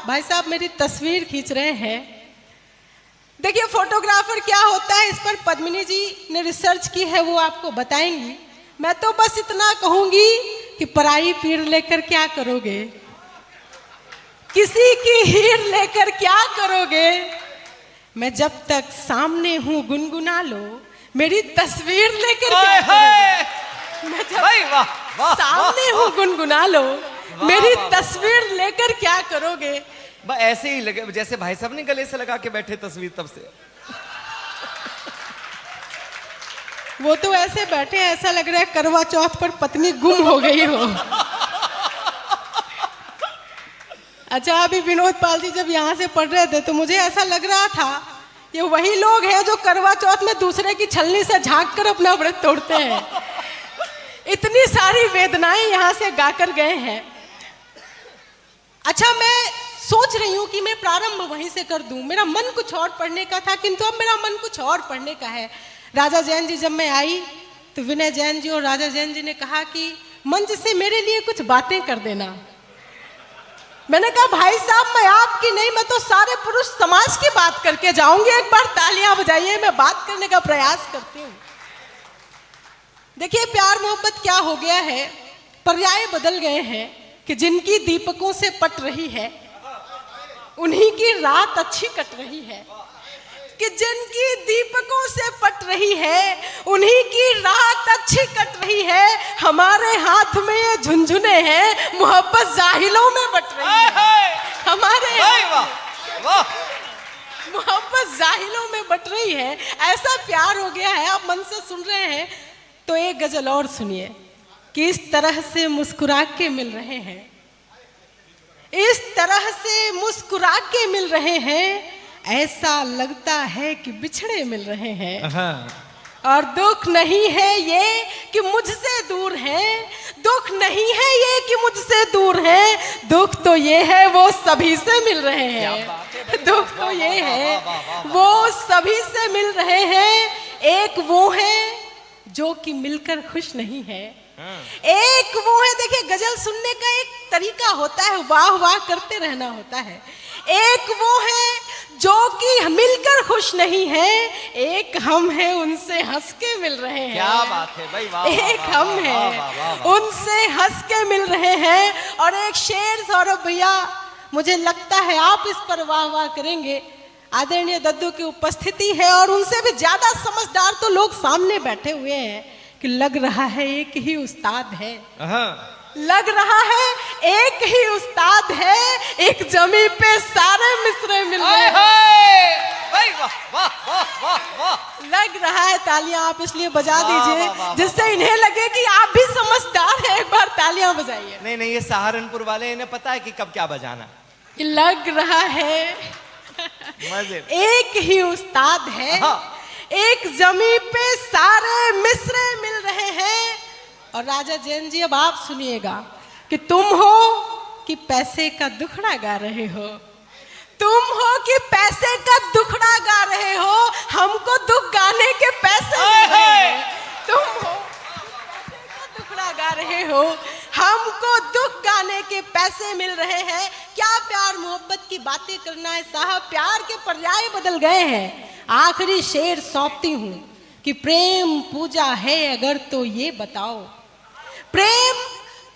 भाई साहब मेरी तस्वीर खींच रहे हैं। देखिए फोटोग्राफर क्या होता है, इस पर पद्मिनी जी ने रिसर्च की है, वो आपको बताएंगी। मैं तो बस इतना कहूंगी कि पराई पीर लेकर क्या करोगे, किसी की हीर लेकर क्या करोगे। मैं जब तक सामने हूं गुनगुना लो, मेरी तस्वीर लेकर क्या करोगे। मैं जब सामने हूं गुनगुना लो, मेरी तस्वीर लेकर क्या करोगे। ऐसे ही लगे जैसे भाई साहब ने गले से लगा के बैठे तस्वीर, तब से वो तो ऐसे बैठे, ऐसा लग रहा है करवा चौथ पर पत्नी गुम हो गई हो। अच्छा, अभी विनोद पाल जी जब यहाँ से पढ़ रहे थे तो मुझे ऐसा लग रहा था ये वही लोग हैं जो करवा चौथ में दूसरे की छलनी से झांक कर अपना व्रत तोड़ते हैं। इतनी सारी वेदनाएं यहाँ से गाकर गए हैं। अच्छा, मैं सोच रही हूँ कि मैं प्रारंभ वहीं से कर दूं। मेरा मन कुछ और पढ़ने का था, किंतु अब मेरा मन कुछ और पढ़ने का है। राजा जैन जी जब मैं आई तो विनय जैन जी और राजा जैन जी ने कहा कि मंच से मेरे लिए कुछ बातें कर देना। मैंने कहा भाई साहब मैं आपकी नहीं, मैं तो सारे पुरुष समाज की बात करके जाऊंगी। एक बार तालियां बजाइए, मैं बात करने का प्रयास करती हूँ। देखिए प्यार मोहब्बत क्या हो गया है, पर्याय बदल गए हैं कि जिनकी दीपकों से पट रही है उन्हीं की रात अच्छी कट रही है, कि जिनकी दीपकों से पट रही है उन्हीं की रात अच्छी कट रही है। हमारे हाथ में ये झुनझुने हैं, मोहब्बत जाहिलों में बट रही है। हमारे मोहब्बत जाहिलों में बट रही है। ऐसा प्यार हो गया है। आप मन से सुन रहे हैं तो एक गजल और सुनिए कि इस तरह से मुस्कुरा के मिल रहे हैं, इस तरह से मुस्कुरा के मिल रहे हैं, ऐसा लगता है कि बिछड़े मिल रहे हैं। और दुख नहीं है ये कि मुझसे दूर है, दुख नहीं है ये कि मुझसे दूर है, दुख तो ये है वो सभी से मिल रहे हैं। दुख तो ये है वो सभी से मिल रहे हैं। एक वो है जो कि मिलकर खुश नहीं है, एक वो है। देखिए गजल सुनने का एक तरीका होता है, वाह वाह करते रहना होता है। एक वो है जो कि मिलकर खुश नहीं है, एक हम हैं उनसे हंस के मिल रहे हैं। क्या बात है भाई, वाह। एक हम हैं उनसे हंस के मिल रहे हैं। और एक शेर सौरभ भैया, मुझे लगता है आप इस पर वाह वाह करेंगे। आदरणीय दद्दू की उपस्थिति है और उनसे भी ज्यादा समझदार तो लोग सामने बैठे हुए हैं कि लग रहा है एक ही उस्ताद है, लग रहा है एक ही उस्ताद है, एक जमी पे सारे मिसरे मिल रहे हैं। लग रहा है, तालियां आप इसलिए बजा दीजिए जिससे इन्हें लगे कि आप भी समझदार हैं। एक बार तालियां बजाइए। नहीं नहीं, ये सहारनपुर वाले, इन्हें पता है कि कब क्या बजाना। लग रहा है एक ही उस्ताद है, एक जमी पे सारे मिसरे मिल रहे हैं। और राजा जैन जी अब आप सुनिएगा कि तुम हो कि पैसे का दुखड़ा गा रहे हो, तुम हो कि पैसे का दुखड़ा गा रहे हो, हमको दुख गाने के पैसे मिल रहे हैं। तुम हो पैसे का दुखड़ा गा रहे हो, हमको दुख गाने के पैसे मिल रहे हैं। क्या प्यार मोहब्बत की बातें करना है साहब, प्यार के पर्याय बदल गए हैं। आखिरी शेर सौंपती हूं कि प्रेम पूजा है अगर तो ये बताओ, प्रेम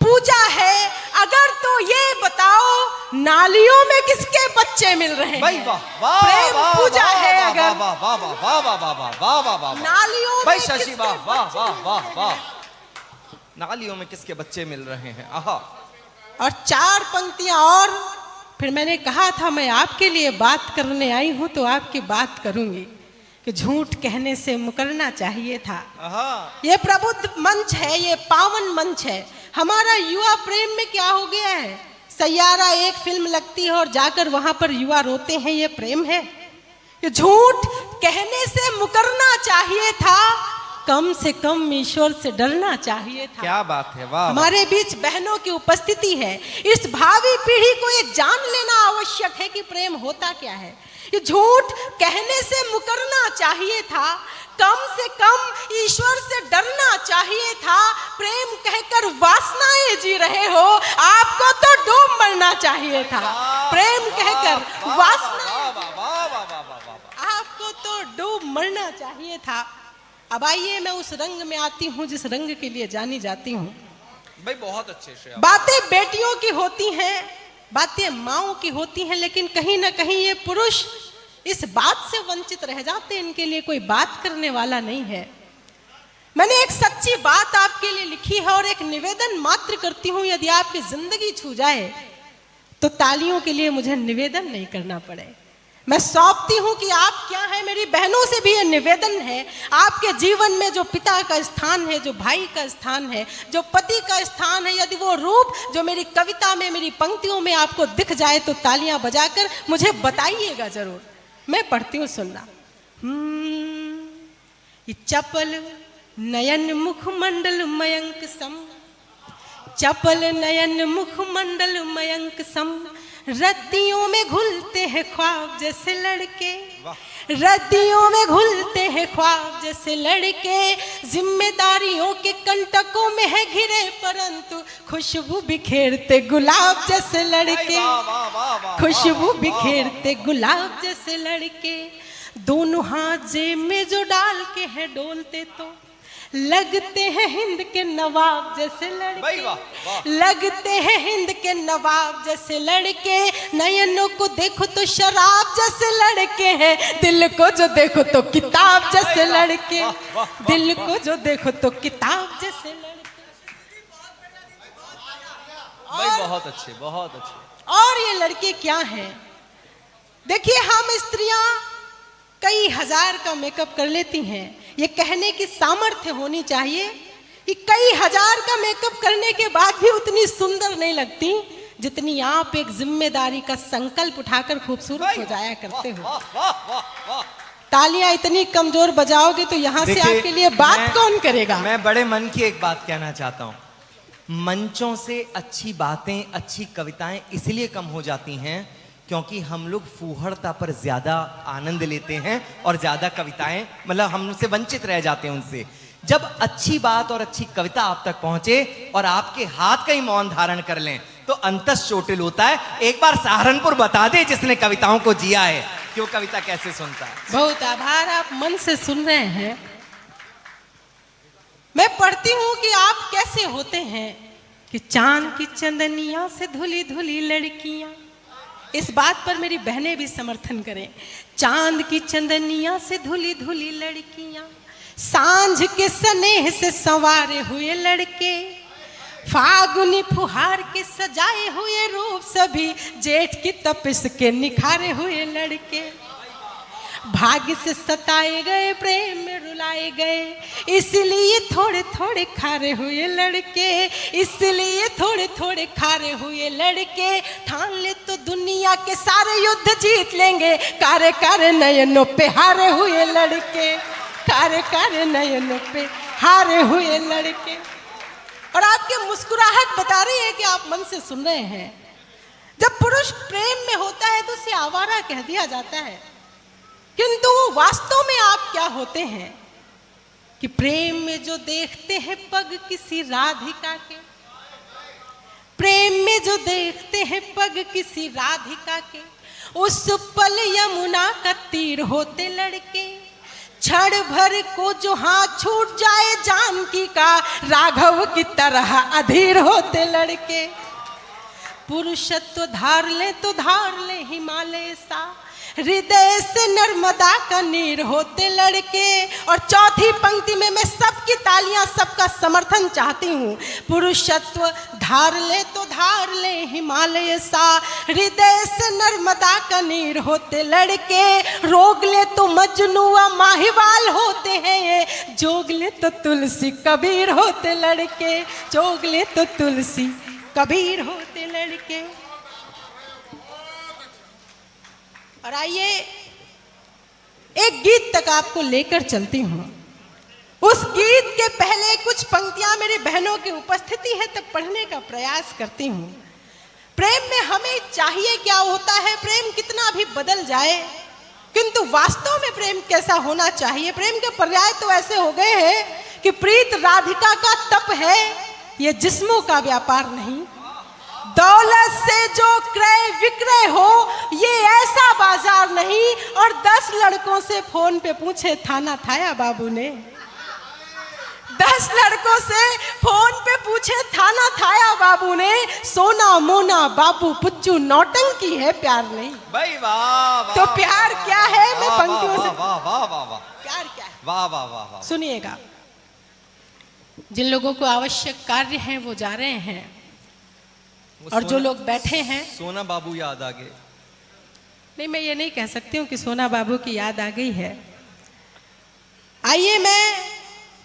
पूजा है अगर तो ये बताओ, नालियों में किसके बच्चे मिल रहे हैं। प्रेम पूजा है अगर नालियों में शशि, वाह, नालियों में किसके बच्चे मिल रहे हैं। और चार पंक्तियां और फिर मैंने कहा था मैं आपके लिए बात करने आई हूं तो आपकी बात करूंगी कि झूठ कहने से मुकरना चाहिए था। ये प्रबुद्ध मंच है, ये पावन मंच है। हमारा युवा प्रेम में क्या हो गया है, सैयारा एक फिल्म लगती है और जाकर वहां पर युवा रोते हैं, ये प्रेम है। ये झूठ कहने से मुकरना चाहिए था, कम से कम ईश्वर से डरना चाहिए था। क्या बात है, वाह। हमारे बीच बहनों की उपस्थिति है, इस भावी पीढ़ी को ये जान लेना आवश्यक है कि प्रेम होता क्या है। ये झूठ कहने से मुकरना चाहिए था, कम से कम ईश्वर से डरना चाहिए था। प्रेम कहकर वासनाएं जी रहे हो, आपको तो डूब मरना चाहिए था। प्रेम कहकर वासना, आपको तो डूब मरना चाहिए था। अब आइए मैं उस रंग में आती हूँ जिस रंग के लिए जानी जाती हूँ। भाई बहुत अच्छे से। बातें बेटियों की होती हैं, बातें माओं की होती हैं, लेकिन कहीं ना कहीं ये पुरुष इस बात से वंचित रह जाते हैं, इनके लिए कोई बात करने वाला नहीं है। मैंने एक सच्ची बात आपके लिए लिखी है और एक निवेदन मात्र करती हूँ, यदि आपकी जिंदगी छू जाए तो तालियों के लिए मुझे निवेदन नहीं करना पड़े। मैं सौंपती हूँ कि आप क्या हैं। मेरी बहनों से भी ये निवेदन है, आपके जीवन में जो पिता का स्थान है, जो भाई का स्थान है, जो पति का स्थान है, यदि वो रूप जो मेरी कविता में, मेरी पंक्तियों में आपको दिख जाए तो तालियां बजाकर मुझे बताइएगा जरूर। मैं पढ़ती हूँ, सुनना। ये चपल नयन मुखमंडल मयंक सम, चपल नयन मुखमंडल मयंक सम, रद्दियों में घुलते हैं ख्वाब जैसे लड़के, रद्दियों में घुलते हैं ख्वाब जैसे लड़के, जिम्मेदारियों के कंटकों में है घिरे परंतु खुशबू बिखेरते गुलाब जैसे लड़के, खुशबू बिखेरते गुलाब जैसे लड़के। दोनों हाथ जेब में जो डाल के हैं डोलते तो लगते हैं हिंद के नवाब जैसे लड़के, लगते हैं हिंद के नवाब जैसे लड़के। नयनों को देखो तो शराब जैसे लड़के हैं, दिल को जो देखो तो किताब जैसे लड़के, दिल को जो देखो तो किताब जैसे लड़के। भाई बहुत अच्छे, बहुत अच्छे। और ये लड़के क्या हैं? देखिए, हम स्त्रियां कई हजार का मेकअप कर लेती हैं। ये कहने की सामर्थ्य होनी चाहिए कि कई हजार का मेकअप करने के बाद भी उतनी सुंदर नहीं लगती जितनी आप एक जिम्मेदारी का संकल्प उठाकर खूबसूरत हो जाया करते हो। तालियां इतनी कमजोर बजाओगे तो यहाँ से आपके लिए बात कौन करेगा? मैं बड़े मन की एक बात कहना चाहता हूँ। मंचों से अच्छी बातें, अच्छी कविताएं इसलिए कम हो जाती हैं क्योंकि हम लोग फूहड़ता पर ज्यादा आनंद लेते हैं और ज्यादा कविताएं, मतलब हम उनसे वंचित रह जाते हैं उनसे। जब अच्छी बात और अच्छी कविता आप तक पहुंचे और आपके हाथ का ही मौन धारण कर लें तो अंतस चोटिल होता है। एक बार सहारनपुर बता दे जिसने कविताओं को जिया है कि वो कविता कैसे सुनता है। बहुत आभार, आप मन से सुन रहे हैं। मैं पढ़ती हूं कि आप कैसे होते हैं कि चांद की चंदनिया से धुली धुली लड़कियां, इस बात पर मेरी बहनें भी समर्थन करें। चांद की चंदनिया से धुली धुली लड़कियां, सांझ के स्नेह से संवारे हुए लड़के, फागुनी फुहार के सजाए हुए रूप सभी, जेठ की तपिश के निखारे हुए लड़के, भाग्य से सताए गए, प्रेम में रुलाए गए, इसलिए थोड़े थोड़े खारे हुए लड़के, इसलिए थोड़े थोड़े खारे हुए लड़के। ठान ले तो दुनिया के सारे युद्ध जीत लेंगे, कारे कारे नयनों पे हारे हुए लड़के, कारे कारे नयनों पे हारे हुए लड़के। और आपकी मुस्कुराहट बता रही है कि आप मन से सुन रहे हैं। जब पुरुष प्रेम में होता है तो उसे आवारा कह दिया जाता है, किंतु वास्तव में आप क्या होते हैं कि प्रेम में जो देखते हैं पग किसी राधिका के, प्रेम में जो देखते हैं पग किसी राधिका के, उस पल यमुना का तीर होते लड़के, क्षण भर को जो हाथ छूट जाए जानकी का, राघव की तरह अधीर होते लड़के। पुरुषत्व धार ले तो धार ले हिमालय सा, हृदय से नर्मदा का नीर होते लड़के। और चौथी पंक्ति में मैं सबकी तालियां, सबका समर्थन चाहती हूँ। पुरुषत्व धार ले तो धार ले हिमालय सा, हृदय से नर्मदा का नीर होते लड़के। रोग ले तो मजनुआ माहिवाल होते हैं ये, जोग ले तो तुलसी कबीर होते लड़के, जोग ले तो तुलसी कबीर होते लड़के। और आइए एक गीत तक आपको लेकर चलती हूं। उस गीत के पहले कुछ पंक्तियां मेरी बहनों की उपस्थिति है तब पढ़ने का प्रयास करती हूं। प्रेम में हमें चाहिए क्या होता है, प्रेम कितना भी बदल जाए, किंतु वास्तव में प्रेम कैसा होना चाहिए? प्रेम के पर्याय तो ऐसे हो गए हैं कि प्रीत राधिका का तप है, ये जिस्मों का व्यापार नहीं। दौलत से जो क्रय विक्रय हो, ये ऐसा बाजार नहीं। और 10 लड़कों से फोन पे पूछे थाना थाया बाबू ने, 10 लड़कों से फोन पे पूछे थाना थाया बाबू ने, सोना मोना बाबू पुच्चू नौटंकी है प्यार नहीं। भाई वाह वाह, तो प्यार क्या है? मैं वाह, पंक्तियों से वाह वाह वाह वाह, प्यार क्या है? वाह वाह वाह वाह। सुनिएगा, जिन लोगों को आवश्यक कार्य हैं वो जा रहे हैं, और जो लोग बैठे हैं, सोना बाबू याद आ गए। नहीं, मैं ये नहीं कह सकती हूँ कि सोना बाबू की याद आ गई है। आइए मैं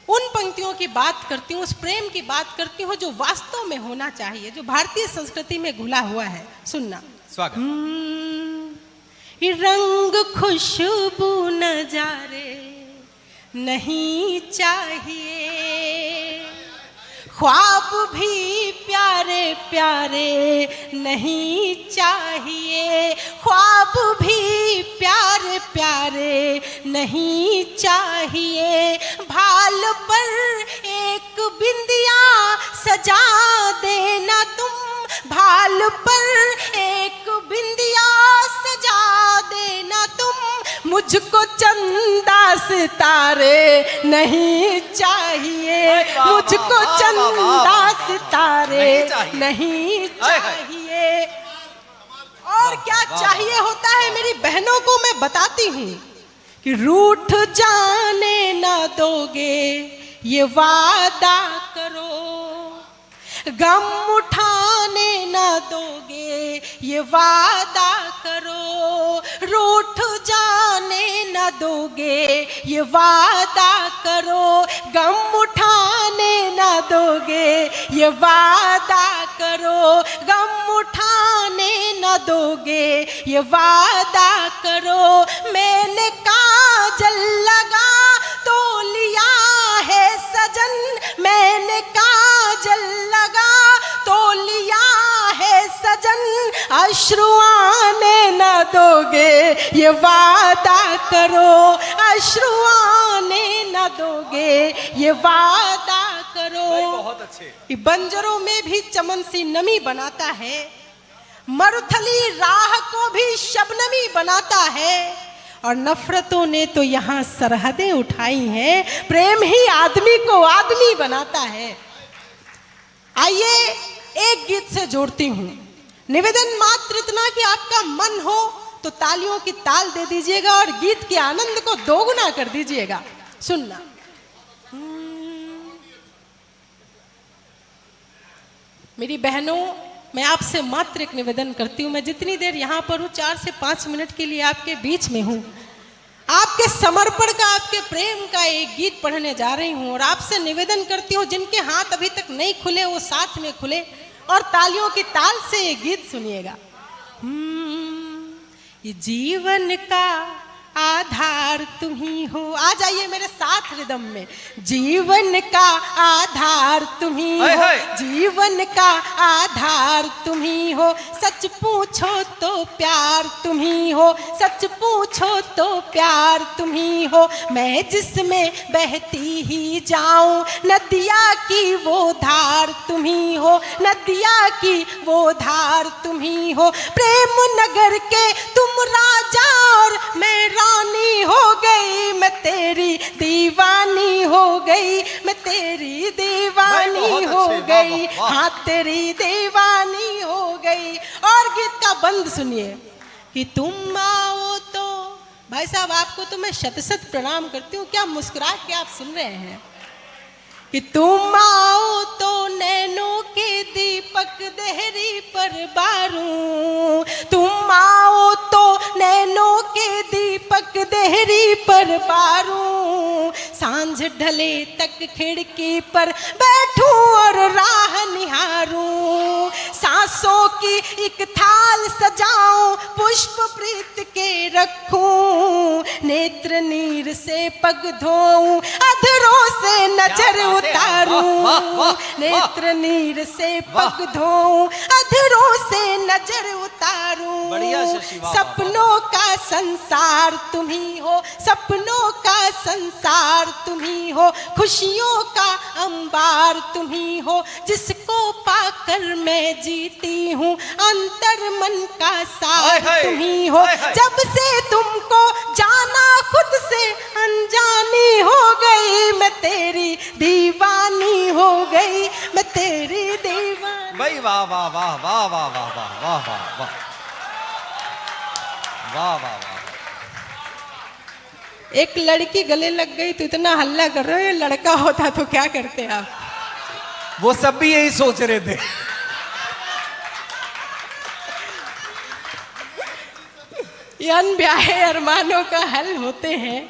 उन पंक्तियों की बात करती हूँ, उस प्रेम की बात करती हूँ जो वास्तव में होना चाहिए, जो भारतीय संस्कृति में घुला हुआ है। सुनना। स्वागत। रंग खुशबू नजारे नहीं चाहिए, ख्वाब भी प्यारे प्यारे नहीं चाहिए, ख्वाब भी प्यारे प्यारे नहीं चाहिए। भाल पर एक बिंदिया सजा देना तुम, भाल पर एक बिंदिया सजा देना तुम। मुझको चंदा सितारे नहीं चाहिए, मुझको चंदा सितारे नहीं चाहिए। और क्या चाहिए होता है मेरी बहनों को मैं बताती हूँ कि रूठ जाने ना दोगे ये वादा करो, गम उठाने ना दोगे ये वादा करो, रूठ जाने ना दोगे ये वादा करो, गम उठाने ना दोगे ये वादा करो, गम उठाने ना दोगे ये वादा करो। मैंने काजल लगा तो लिया है सजन, मैंने काजल लगा तो लिया है सजन, अश्रु आने न दोगे ये वादा करो, अश्रु आने न दोगे ये वादा करो। बहुत अच्छे। बंजरों में भी चमन सी नमी बनाता है, मरुथली राह को भी शबनमी बनाता है, और नफरतों ने तो यहाँ सरहदें उठाई हैं, प्रेम ही आदमी को आदमी बनाता है। आइए एक गीत से जोड़ती हूँ, निवेदन मात्र इतना कि आपका मन हो तो तालियों की ताल दे दीजिएगा और गीत के आनंद को दोगुना कर दीजिएगा। सुनना। मेरी बहनों, मैं आपसे मात्र एक निवेदन करती हूँ, मैं जितनी देर यहाँ पर हूँ 4 से 5 मिनट के लिए आपके बीच में हूँ, आपके समर्पण का, आपके प्रेम का एक गीत पढ़ने जा रही हूँ। और आपसे निवेदन करती हूँ जिनके हाथ अभी तक नहीं खुले वो साथ में खुले और तालियों की ताल से ये गीत सुनिएगा। ये जीवन का आधार तुम ही हो, आ जाइए मेरे साथ रिदम में। जीवन का आधार तुम ही हो, जीवन का आधार तुम ही हो, सच पूछो तो प्यार तुम ही हो, सच पूछो तो प्यार तुम ही हो। मैं जिसमें बहती ही जाऊं नदिया की वो धार तुम ही हो, नदिया की वो धार तुम ही हो। प्रेम नगर के तुम राजा और मैं रानी हो गई, मैं तेरी दीवानी हो गई, मैं तेरी दीवानी हो गई, हाँ तेरी दीवानी हो गई। और गीत का बंद सुनिए कि तुम आओ तो, भाई साहब आपको तो मैं शत शत प्रणाम करती हूँ, क्या मुस्कुरा के आप सुन रहे हैं कि तुम आओ तो नैनों के दीपक देहरी पर बारूं, तुम आओ तो नैनों के दीपक देहरी पर बारूं, सांझ ढले तक खिड़की पर बैठूं और राह निहारूं, सांसों की एक थाल सजाऊं पुष्प प्रीत के रखूं, नेत्र नीर से पग धोऊं अधरों से नजर उतारूं, नेत्र नीर से पग धोऊं अधरों से नजर उतारूं। पुकारूं। बढ़िया शशि, वाह, वाह, सपनों का संसार तुम ही हो, सपनों का संसार तुम ही हो, खुशियों का अंबार तुम ही हो, जिसको पाकर मैं जीती हूँ, अंतर मन का सार तुम ही हो। जब से तुमको जाना खुद से अनजानी हो गई, मैं तेरी दीवानी हो गई, मैं तेरी दीवानी। भाई वाह वाह वाह वाह वाह वाह वाह वाह वाह वाह वाह वाह वाह। एक लड़की गले लग गई तो इतना हल्ला कर रहे हो, लड़का होता तो क्या करते आप? वो सब भी यही सोच रहे थे। ये अनब्याहे अरमानों का हल होते हैं,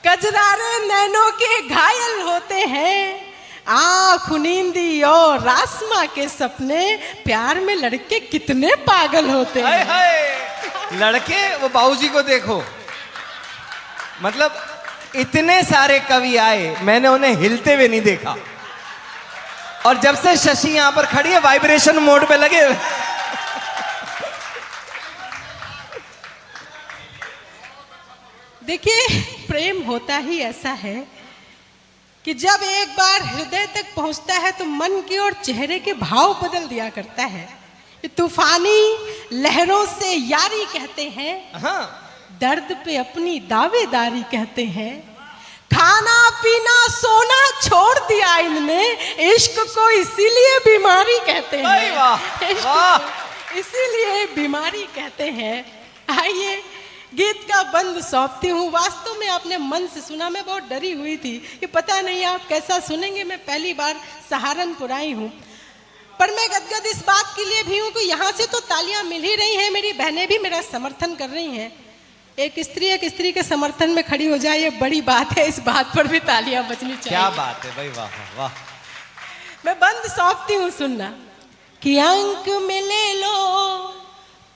कजरारे नैनों के घायल होते हैं, आँख नींदी और रासमा के सपने, प्यार में लड़के कितने पागल होते हैं। हाय लड़के, वो बाबूजी को देखो, मतलब इतने सारे कवि आए, मैंने उन्हें हिलते हुए नहीं देखा, और जब से शशि यहां पर खड़ी है वाइब्रेशन मोड पे लगे। देखिए, प्रेम होता ही ऐसा है कि जब एक बार हृदय तक पहुंचता है तो मन की और चेहरे के भाव बदल दिया करता है। ये तूफानी लहरों से यारी कहते हैं, हाँ। दर्द पे अपनी दावेदारी कहते हैं, खाना पीना सोना छोड़ दिया इनने, इश्क को इसीलिए बीमारी कहते हैं। वाह, इश्क वाह। को इसीलिए बीमारी कहते हैं। आइए गीत का बंद सौंपती हूँ। वास्तव में आपने मन से सुना, मैं बहुत डरी हुई थी कि पता नहीं आप कैसा सुनेंगे, मैं पहली बार सहारनपुर आई हूँ, पर मैं गदगद इस बात के लिए भी हूँ कि यहाँ से तो तालियां मिल ही रही हैं, मेरी बहनें भी मेरा समर्थन कर रही हैं। एक स्त्री के समर्थन में खड़ी हो जाए, ये बड़ी बात है, इस बात पर भी तालियां बजनी चाहिए। क्या बात है भाई, वाह वाह। मैं बंद सौंपती हूँ, सुनना कि अंक में ले लो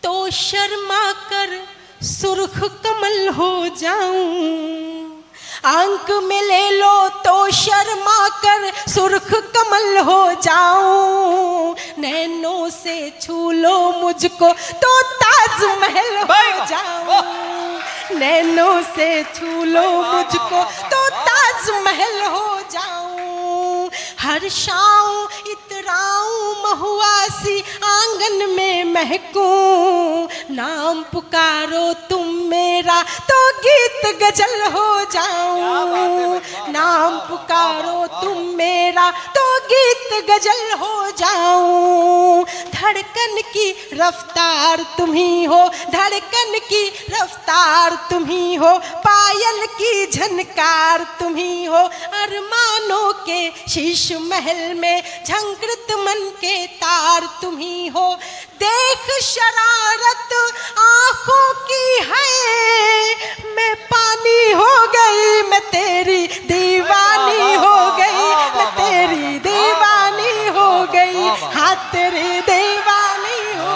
तो शर्मा कर सुर्ख कमल हो जाऊं, अंक में ले लो तो शर्मा कर सुर्ख कमल हो जाऊं, नैनों से छू लो मुझको तो ताजमहल हो जाऊं, नैनों से छू लो मुझको तो ताजमहल हो जाऊं, हर्षाऊं इतराऊं महुआसी आंगन में महकूं, नाम पुकारो तुम मेरा तो गीत गजल हो जाऊं, नाम पुकारो तुम मेरा तो गीत गजल हो जाऊं, धड़कन की रफ्तार तुम ही हो, धड़कन की रफ्तार तुम ही हो, पायल की झनकार तुम ही हो, अरमानों के शीश महल में झंकृत मन के तार तुम ही हो, देख शरारत आंखों की है, मैं पानी हो गई, मैं तेरी दीवानी हो गई, मैं तेरी दीवानी हो गई, हाँ तेरी दीवानी हो।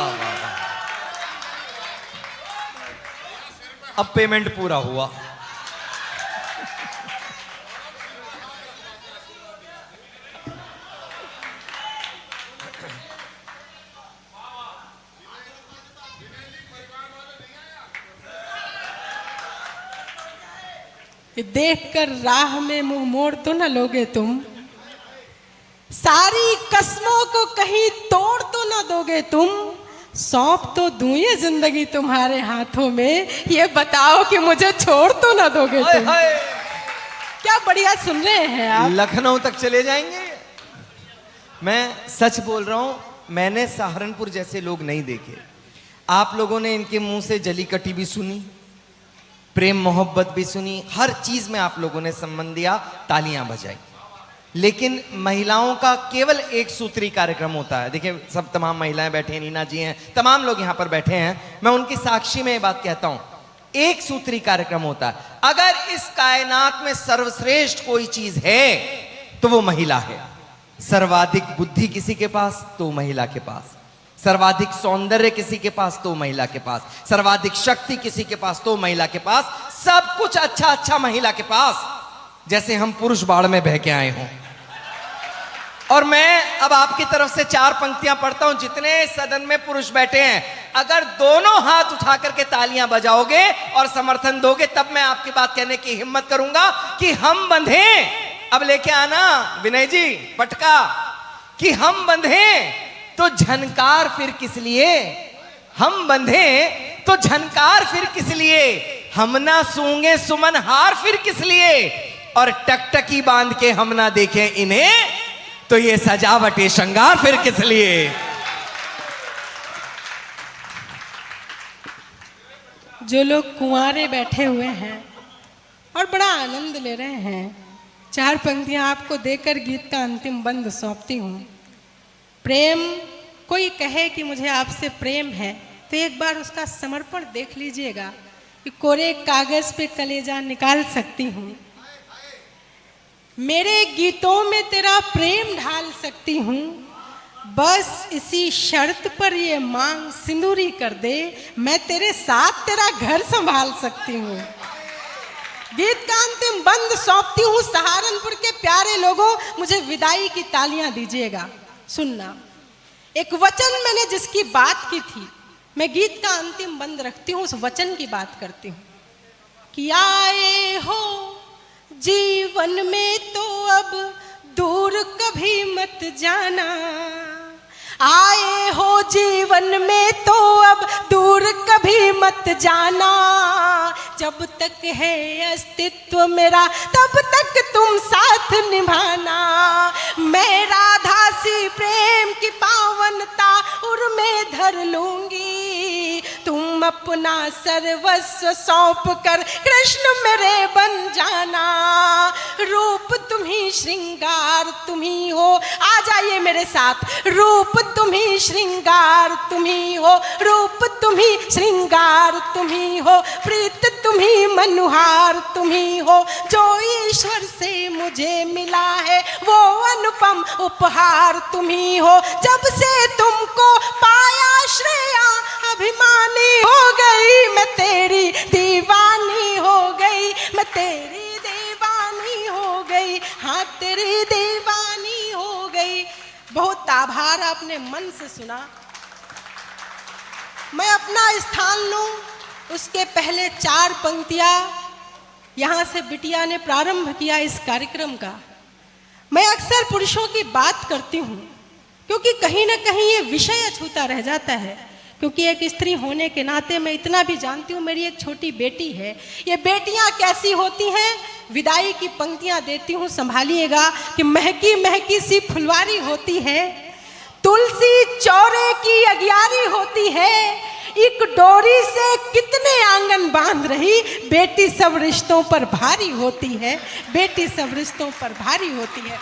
अब पेमेंट पूरा हुआ। देखकर राह में मुंह मोड़ तो न लोगे तुम, सारी कस्मों को कहीं तोड़ तो न दोगे तुम, सौंप तो दूं ये जिंदगी तुम्हारे हाथों में, ये बताओ कि मुझे छोड़ तो न दोगे तुम। क्या बढ़िया सुन रहे हैं आप। लखनऊ तक चले जाएंगे। मैं सच बोल रहा हूं, मैंने सहारनपुर जैसे लोग नहीं देखे। आप लोगों ने इनके मुंह से जली कटी भी सुनी, प्रेम मोहब्बत भी सुनी, हर चीज में आप लोगों ने सम्मान दिया, तालियां बजाई। लेकिन महिलाओं का केवल एक सूत्री कार्यक्रम होता है। देखिए, सब तमाम महिलाएं बैठे हैं, नीना जी हैं, तमाम लोग यहां पर बैठे हैं, मैं उनकी साक्षी में ये बात कहता हूं, एक सूत्री कार्यक्रम होता है। अगर इस कायनात में सर्वश्रेष्ठ कोई चीज है तो वो महिला है। सर्वाधिक बुद्धि किसी के पास तो महिला के पास, सर्वाधिक सौंदर्य किसी के पास तो महिला के पास, सर्वाधिक शक्ति किसी के पास तो महिला के पास, सब कुछ अच्छा अच्छा महिला के पास। जैसे हम पुरुष बाड़ में बह के आए हों। और मैं अब आपकी तरफ से 4 पंक्तियां पढ़ता हूं। जितने सदन में पुरुष बैठे हैं, अगर दोनों हाथ उठा करके तालियां बजाओगे और समर्थन दोगे, तब मैं आपकी बात कहने की हिम्मत करूंगा कि हम बंधे। अब लेके आना विनय जी पटका, कि हम बंधे तो झनकार फिर किस लिए, हम बंधे तो झनकार फिर किस लिए, हम ना सूंगे सुमन हार फिर किस लिए, और टकटकी बांध के हम ना देखें इन्हें, तो ये सजावटे श्रृंगार फिर किस लिए। जो लोग कुंवारे बैठे हुए हैं और बड़ा आनंद ले रहे हैं, 4 पंक्तियां आपको देकर गीत का अंतिम बंद सौंपती हूं। प्रेम, कोई कहे कि मुझे आपसे प्रेम है, तो एक बार उसका समर्पण देख लीजिएगा कि कोरे कागज पे कलेजा निकाल सकती हूँ। मेरे गीतों में तेरा प्रेम ढाल सकती हूँ, बस इसी शर्त पर ये मांग सिंदूरी कर दे, मैं तेरे साथ तेरा घर संभाल सकती हूँ। गीत का अंतिम बंद सौंपती हूँ सहारनपुर के प्यारे लोगों, मुझे विदाई की तालियां दीजिएगा। सुनना, एक वचन मैंने जिसकी बात की थी, मैं गीत का अंतिम बंद रखती हूँ, उस वचन की बात करती हूँ कि आए हो जीवन में तो अब दूर कभी मत जाना, आए हो जीवन में तो अब दूर कभी मत जाना, जब तक है अस्तित्व मेरा तब तक तुम साथ निभाना, मैं राधा सी प्रेम की पावनता उर में धर लूंगी, तुम अपना सर्वस्व सौंप कर कृष्ण मेरे बन जाना, रूप तुम्ही श्रृंगार तुम्ही हो, आ जाइए मेरे साथ, रूप तुम्ही श्रृंगार तुम्ही हो, रूप तुम्ही श्रृंगार तुम्ही हो, प्रीत तुम्ही मनुहार तुम्ही हो, जो ईश्वर से मुझे मिला है वो अनुपम उपहार तुम्ही हो, जब से तुमको पाया श्रेया अभिमानी हो गई, मैं तेरी दीवानी हो गई, मैं तेरी दीवानी हो गई, हाँ तेरी दीवानी हो गई। बहुत आभार, आपने मन से सुना। मैं अपना स्थान लूं, उसके पहले 4 पंक्तियां यहां से बिटिया ने प्रारंभ किया इस कार्यक्रम का। मैं अक्सर पुरुषों की बात करती हूं क्योंकि कहीं ना कहीं ये विषय अछूता रह जाता है, क्योंकि एक स्त्री होने के नाते मैं इतना भी जानती हूँ, मेरी एक छोटी बेटी है। ये बेटियां कैसी होती हैं, विदाई की पंक्तियां देती हूँ, संभालिएगा कि महकी महकी सी फुलवारी होती है, तुलसी चौरे की अगियारी होती है, एक डोरी से कितने आंगन बांध रही, बेटी सब रिश्तों पर भारी होती है, बेटी सब रिश्तों पर भारी होती है।